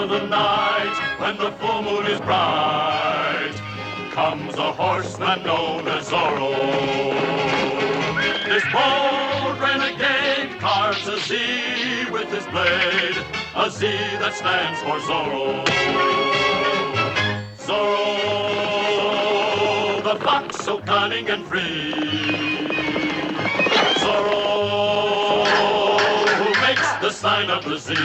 of the night, when the full moon is bright, comes a horseman known as Zorro. This bold renegade carves a Z with his blade, a Z that stands for Zorro. Zorro, the fox so cunning and free. Zorro, who makes the sign of the Z.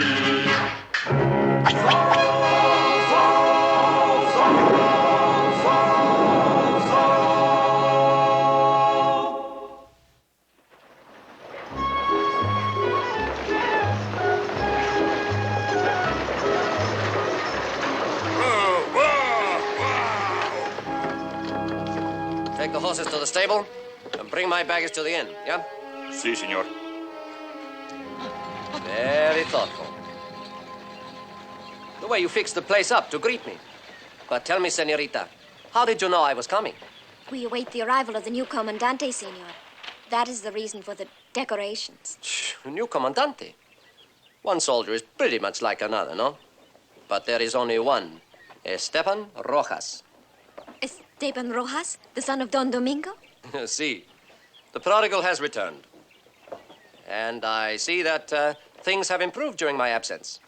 Take the horses to the stable and bring my baggage to the inn, yeah? Si, senor. Very thoughtful. The way you fixed the place up to greet me. But tell me, senorita, how did you know I was coming? We await the arrival of the new Comandante, senor. That is the reason for the decorations. New Comandante? One soldier is pretty much like another, no? But there is only one, Esteban Rojas. Esteban Rojas, the son of Don Domingo? See, the prodigal has returned. And I see that things have improved during my absence.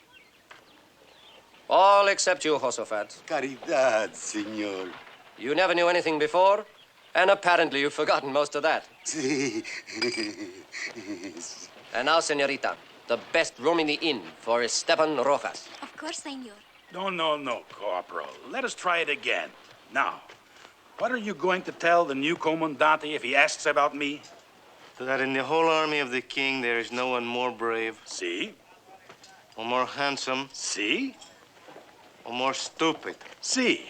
All except you, Josafat. Caridad, senor. You never knew anything before, and apparently you've forgotten most of that. Sí. And now, senorita, the best room in the inn for Esteban Rojas. Of course, senor. No, Corporal. Let us try it again. Now, what are you going to tell the new Comandante if he asks about me? That in the whole army of the king, there is no one more brave, See? or more handsome, See? or more stupid. See?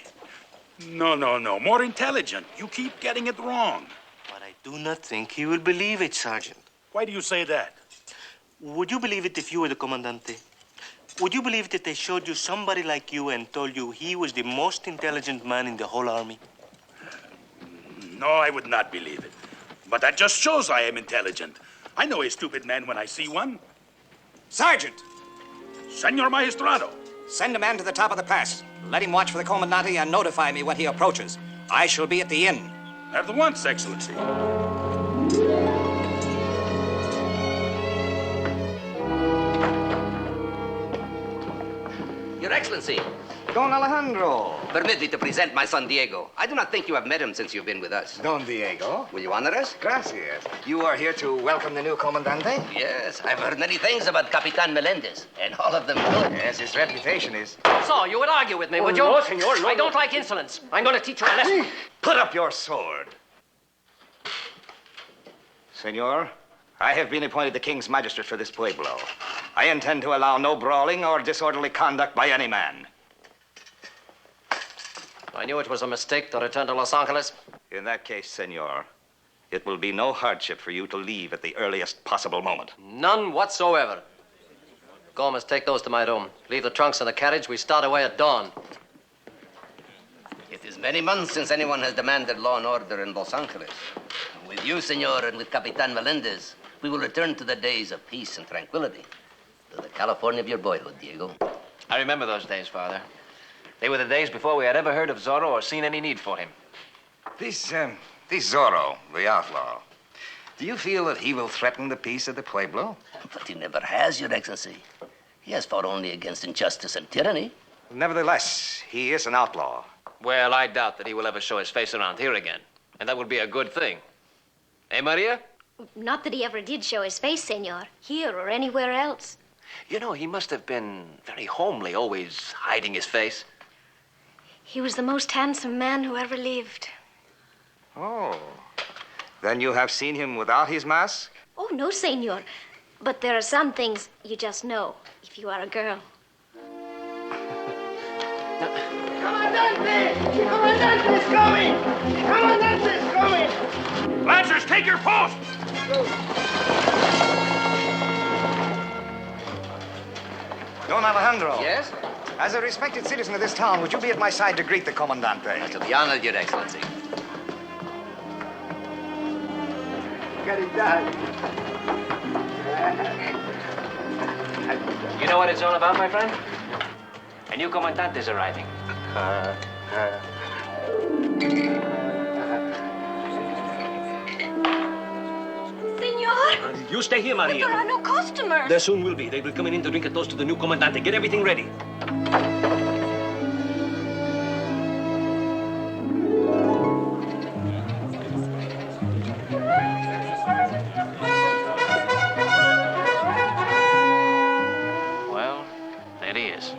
No. More intelligent. You keep getting it wrong. But I do not think he will believe it, Sergeant. Why do you say that? Would you believe it if you were the Comandante? Would you believe that they showed you somebody like you and told you he was the most intelligent man in the whole army? No, I would not believe it. But that just shows I am intelligent. I know a stupid man when I see one. Sergeant! Senor Maestrado. Send a man to the top of the pass. Let him watch for the Comandante and notify me when he approaches. I shall be at the inn. At the once, Excellency. Your Excellency, Don Alejandro. permit me to present my son Diego. I do not think you have met him since you've been with us. Don Diego. Will you honor us? Gracias. You are here to welcome the new Comandante? Yes, I've heard many things about Capitan Melendez, and all of them good. Yes, his reputation is... So, you would argue with me, would you? No, senor, no, I don't like insolence. I'm going to teach you a lesson. Put up your sword. Senor, I have been appointed the King's Magistrate for this pueblo. I intend to allow no brawling or disorderly conduct by any man. I knew it was a mistake to return to Los Angeles. In that case, senor, it will be no hardship for you to leave at the earliest possible moment. None whatsoever. Gomez, take those to my room. Leave the trunks in the carriage. We start away at dawn. It is many months since anyone has demanded law and order in Los Angeles. With you, senor, and with Capitan Melendez, we will return to the days of peace and tranquility. To the California of your boyhood, Diego. I remember those days, Father. They were the days before we had ever heard of Zorro or seen any need for him. This Zorro, the outlaw, do you feel that he will threaten the peace of the pueblo? But he never has, Your Excellency. He has fought only against injustice and tyranny. Nevertheless, he is an outlaw. Well, I doubt that he will ever show his face around here again. And that would be a good thing. Eh, Maria? Not that he ever did show his face, senor, here or anywhere else. You know, he must have been very homely, always hiding his face. He was the most handsome man who ever lived. Oh. Then you have seen him without his mask? Oh, no, senor. But there are some things you just know if you are a girl. Comandante! Comandante is coming! Comandante is coming! Lancers, take your post! Don Alejandro. Yes? As a respected citizen of this town, would you be at my side to greet the Comandante? I shall be honored, Your Excellency. You know what it's all about, my friend? A new commandant is arriving. Senor, You stay here, Maria. there are no customers. There soon will be. They will come in to drink a toast to the new commandante. Get everything ready. Well, there he is.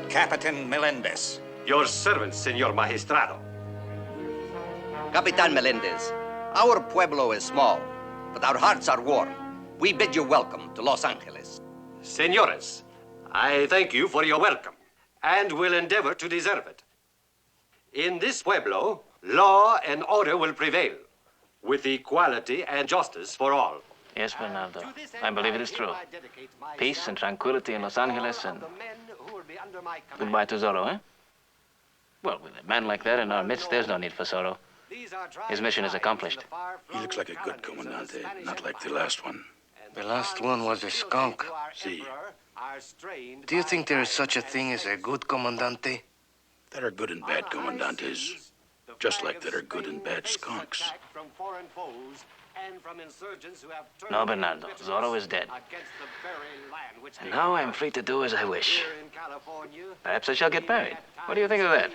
Captain Melendez. Your servant, Senor Magistrado. Capitan Melendez, our pueblo is small, but our hearts are warm. We bid you welcome to Los Angeles. Senores, I thank you for your welcome, and will endeavor to deserve it. In this pueblo, law and order will prevail, with equality and justice for all. Yes, Bernardo. I believe it is true. Peace and tranquility in Los Angeles, and goodbye to Zorro, eh? Well, with a man like that in our midst, there's no need for Zorro. His mission is accomplished. He looks like a good comandante, not like the last one. The last one was a skunk. See, Do you think there is such a thing as a good comandante? there are good and bad commandantes, just like there are good and bad skunks. No, Bernardo. Zorro is dead. And now I'm free to do as I wish. Perhaps I shall get married. What do you think of that?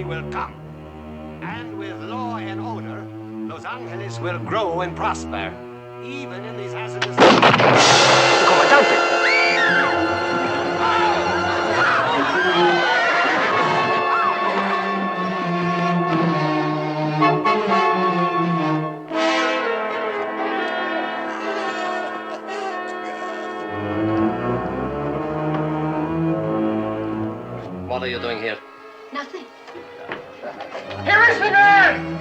Will come. And with law and order, Los Angeles will grow and prosper, even in these hazardous... What are you doing here? Nothing. Here is the man!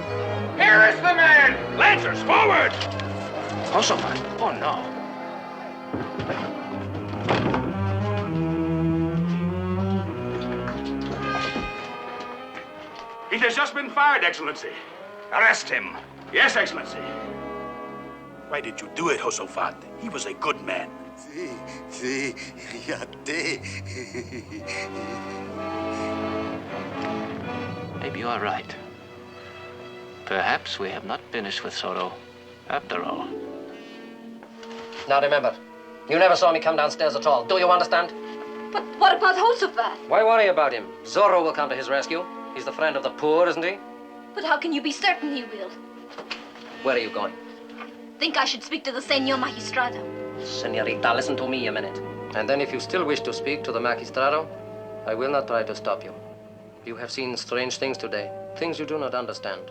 Here is the man! Lancers, forward! Kosovan? Oh, no. He has just been fired, Excellency. Arrest him. Yes, Excellency. Why did you do it, Josafat? He was a good man. Sí, ya te. Maybe you are right. Perhaps we have not finished with Zorro, after all. Now remember, you never saw me come downstairs at all. Do you understand? But what about Josaphat? Why worry about him? Zorro will come to his rescue. He's the friend of the poor, isn't he? But how can you be certain he will? Where are you going? Think I should speak to the Senor Magistrado. Senorita, listen to me a minute. And then if you still wish to speak to the Magistrado, I will not try to stop you. You have seen strange things today, things you do not understand.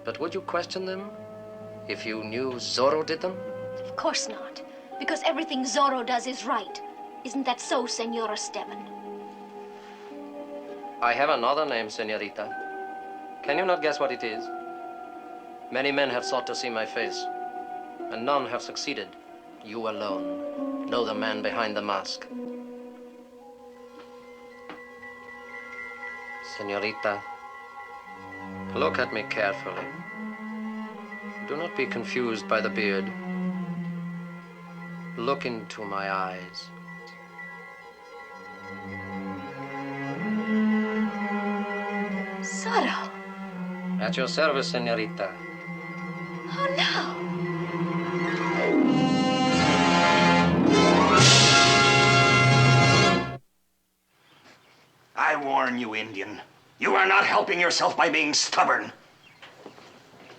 But would you question them if you knew Zorro did them? Of course not, because everything Zorro does is right. Isn't that so, Senor Esteban? I have another name, Senorita. Can you not guess what it is? Many men have sought to see my face, and none have succeeded. You alone know the man behind the mask. Senorita, look at me carefully. Do not be confused by the beard. Look into my eyes. Zorro. At your service, Senorita. Oh, no. I warn you, Indian. You are not helping yourself by being stubborn.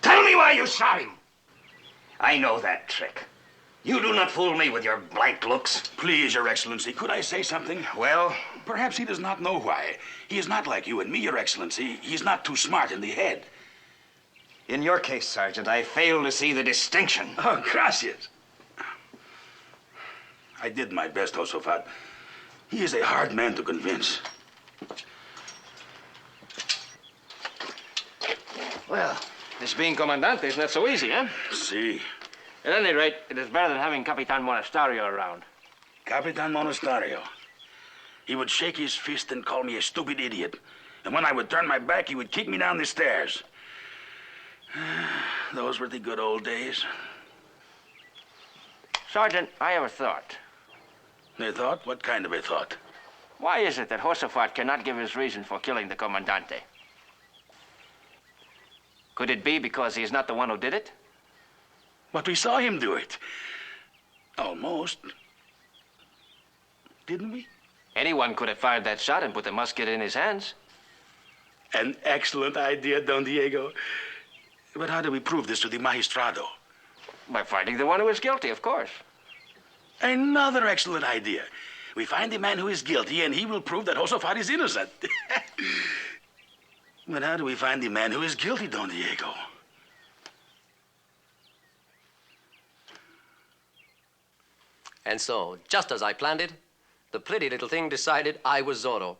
Tell me why you shot him. I know that trick. You do not fool me with your blank looks. Please, Your Excellency, could I say something? Well, Perhaps he does not know why. He is not like you and me, Your Excellency. He's not too smart in the head. in your case, Sergeant, I fail to see the distinction. Oh, gracias. I did my best, Josafat. He is a hard man to convince. Well, This being Comandante is not so easy, eh? See. At any rate, it is better than having Capitan Monasterio around. Capitan Monasterio. He would shake his fist and call me a stupid idiot. And when I would turn my back, he would kick me down the stairs. Those were the good old days. Sergeant, I have a thought. A thought? What kind of a thought? Why is it that Josafat cannot give his reason for killing the Comandante? Could it be because he is not the one who did it? But we saw him do it. Almost. Didn't we? Anyone could have fired that shot and put the musket in his hands. An excellent idea, Don Diego. But how do we prove this to the magistrado? By finding the one who is guilty, of course. Another excellent idea. We find the man who is guilty, and he will prove that Josafat is innocent. But how do we find the man who is guilty, Don Diego? And so, just as I planned it, the pretty little thing decided I was Zorro.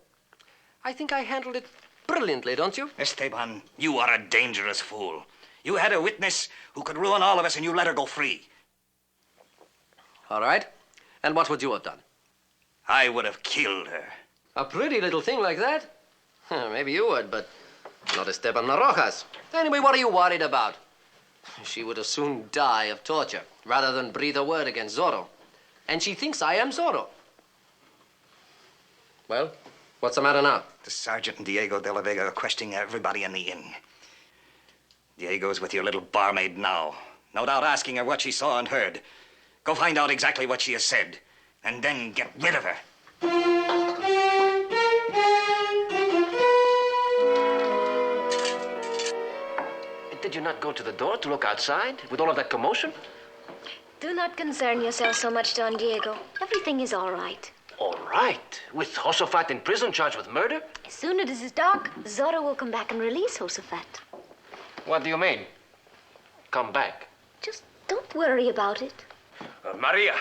I think I handled it brilliantly, don't you? Esteban, you are a dangerous fool. You had a witness who could ruin all of us, and you let her go free. All right. And what would you have done? I would have killed her. A pretty little thing like that? Maybe you would, but not Esteban Rojas. Anyway, what are you worried about? She would as soon die of torture rather than breathe a word against Zorro. And she thinks I am Zorro. Well, what's the matter now? The Sergeant and Diego de la Vega are questioning everybody in the inn. Diego's with your little barmaid now. No doubt asking her what she saw and heard. Go find out exactly what she has said, and then get rid of her. Did you not go to the door to look outside with all of that commotion? Do not concern yourself so much, Don Diego. Everything is all right. All right. With Josafat in prison charged with murder? As soon as it is dark, Zorro will come back and release Josafat. What do you mean? Come back? Just don't worry about it. Maria,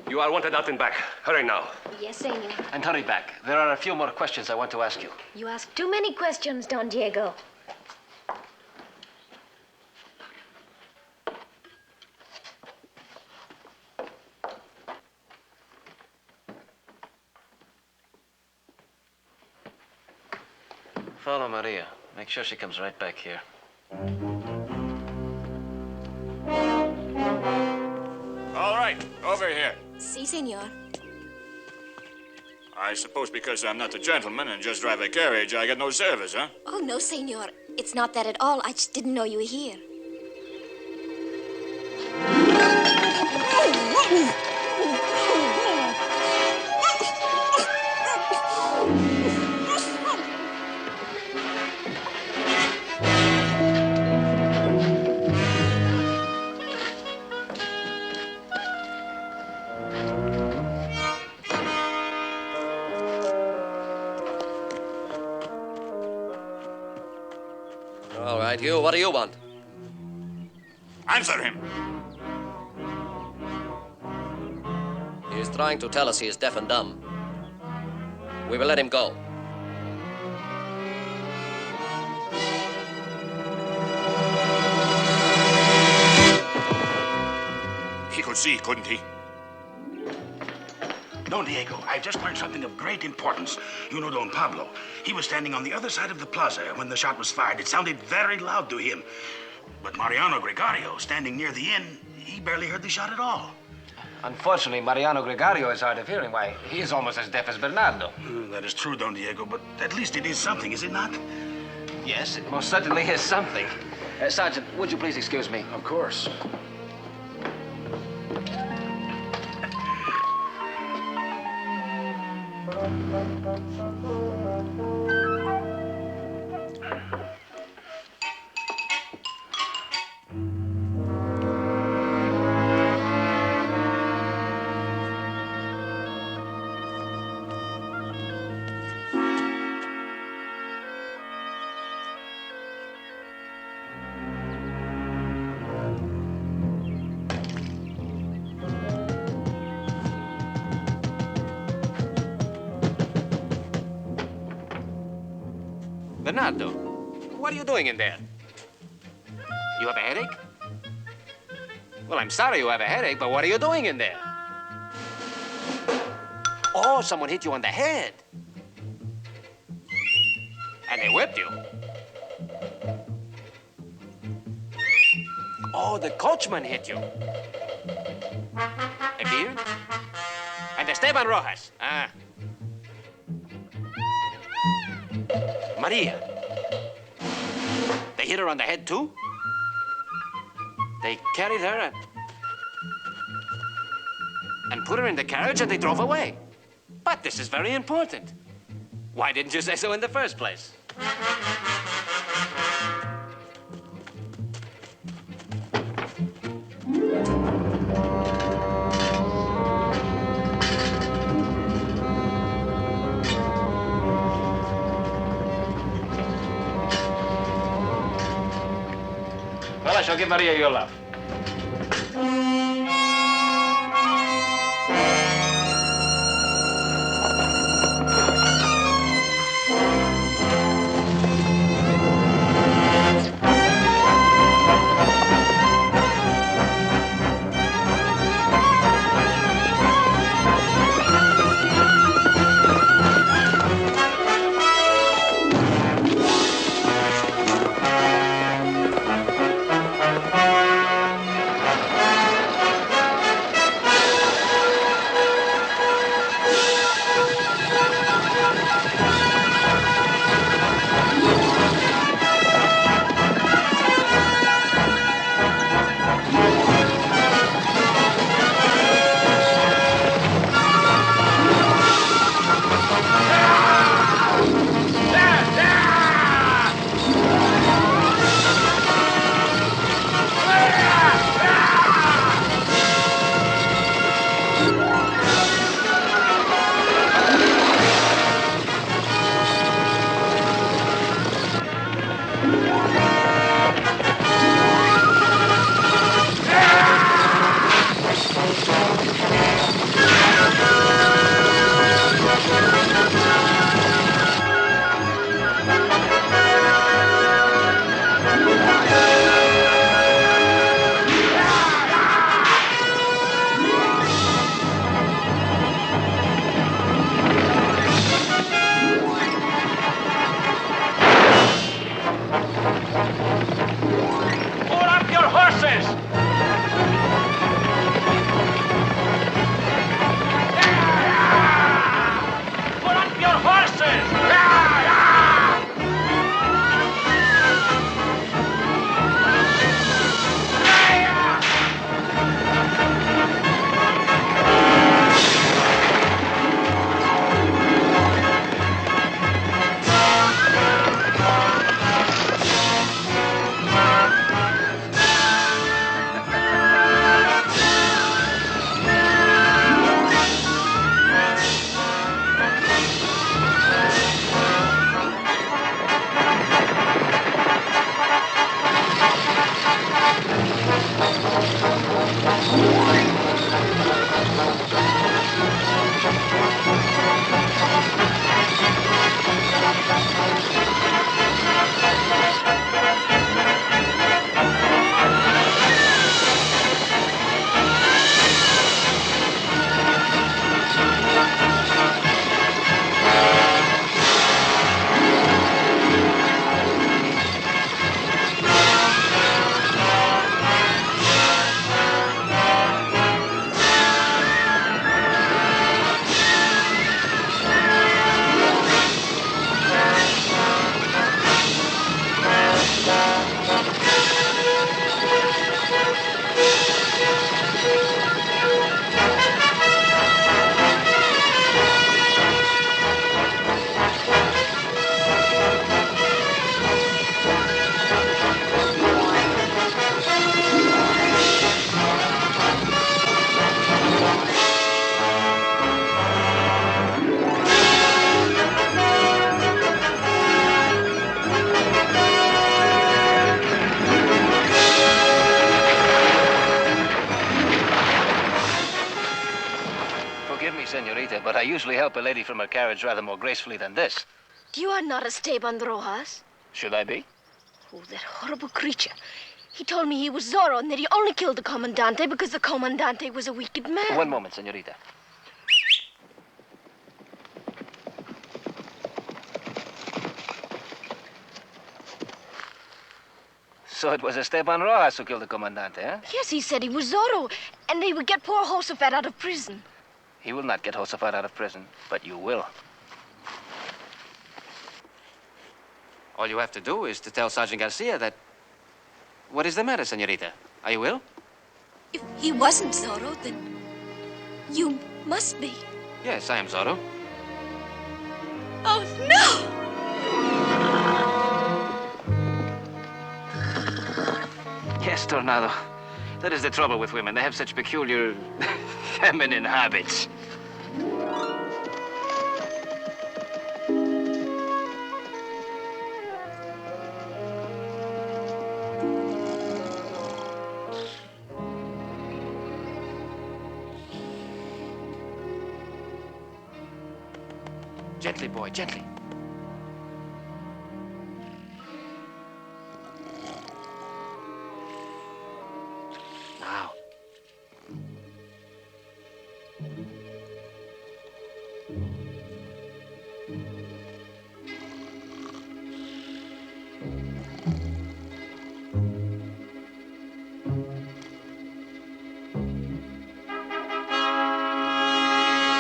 you are wanted out and back. Hurry now. Yes, senor. And hurry back. There are a few more questions I want to ask you. You ask too many questions, Don Diego. Follow Maria. Make sure she comes right back here. All right, over here. Si, senor. I suppose because I'm not a gentleman and just drive a carriage, I get no service, huh? Oh, no, senor. It's not that at all. I just didn't know you were here. All right, you, what do you want? Answer him. He is trying to tell us he is deaf and dumb. We will let him go. He could see, couldn't he? Don Diego, I've just learned something of great importance. You know Don Pablo. He was standing on the other side of the plaza when the shot was fired. It sounded very loud to him. But Mariano Gregario, standing near the inn, he barely heard the shot at all. Unfortunately, Mariano Gregario is hard of hearing. Why, he is almost as deaf as Bernardo. That is true, Don Diego, but at least it is something, is it not? Yes, it most certainly is something. Sergeant, would you please excuse me? Of course. Bernardo, what are you doing in there? You have a headache? Well, I'm sorry you have a headache, but what are you doing in there? Oh, someone hit you on the head. And they whipped you. Oh, the coachman hit you. A beard? And Esteban Rojas. Ah. Maria. They hit her on the head, too? They carried her and put her in the carriage and they drove away. But this is very important. Why didn't you say so in the first place? Well, I shall give Maria your love. Senorita, but I usually help a lady from her carriage rather more gracefully than this. You are not Esteban Rojas. Should I be? Oh, that horrible creature. He told me he was Zorro and that he only killed the Comandante because the Comandante was a wicked man. One moment, senorita. So it was Esteban Rojas who killed the Comandante, eh? Yes, he said he was Zorro, and they would get poor Josephat out of prison. He will not get Josephat out of prison, but you will. All you have to do is to tell Sergeant Garcia that... What is the matter, senorita? Are you ill? If he wasn't Zorro, then you must be. Yes, I am Zorro. Oh, no! Yes, Tornado. That is the trouble with women. They have such peculiar, feminine habits. Gently, boy, gently. Now.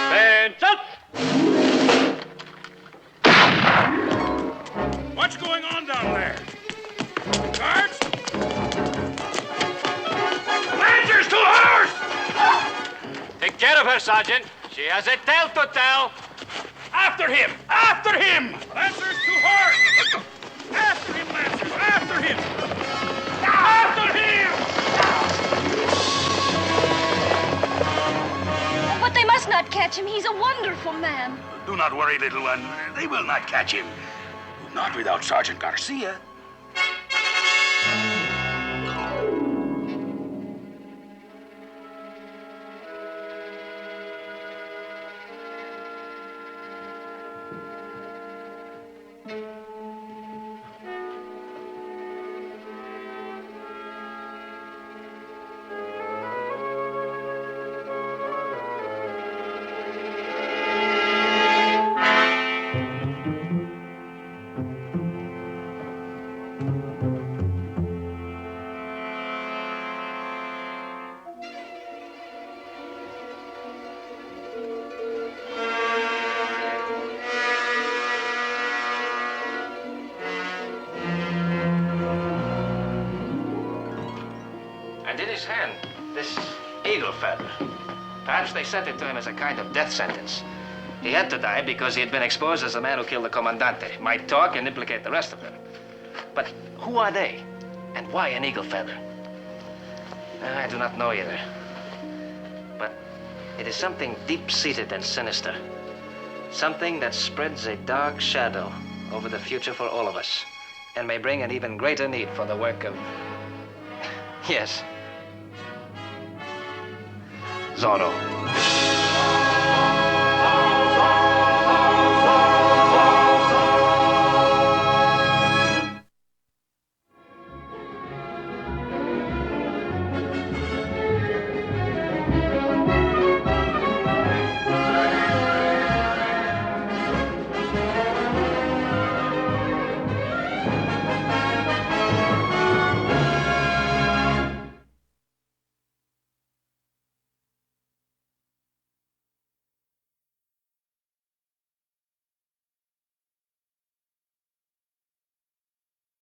Bench up! What's going on down there? Guards? Lancers to horse! Take care of her, Sergeant. She has a tale to tell. After him! After him! Lancers to horse! After him, Lancers! After him! After him! But they must not catch him. He's a wonderful man. Do not worry, little one. They will not catch him. Not without Sergeant Garcia. And in his hand, this eagle feather. Perhaps they sent it to him as a kind of death sentence. He had to die because he had been exposed as the man who killed the Comandante. Might talk and implicate the rest of them. But who are they? And why an eagle feather? I do not know either. But it is something deep-seated and sinister. Something that spreads a dark shadow over the future for all of us. And may bring an even greater need for the work of... Yes. Zorro.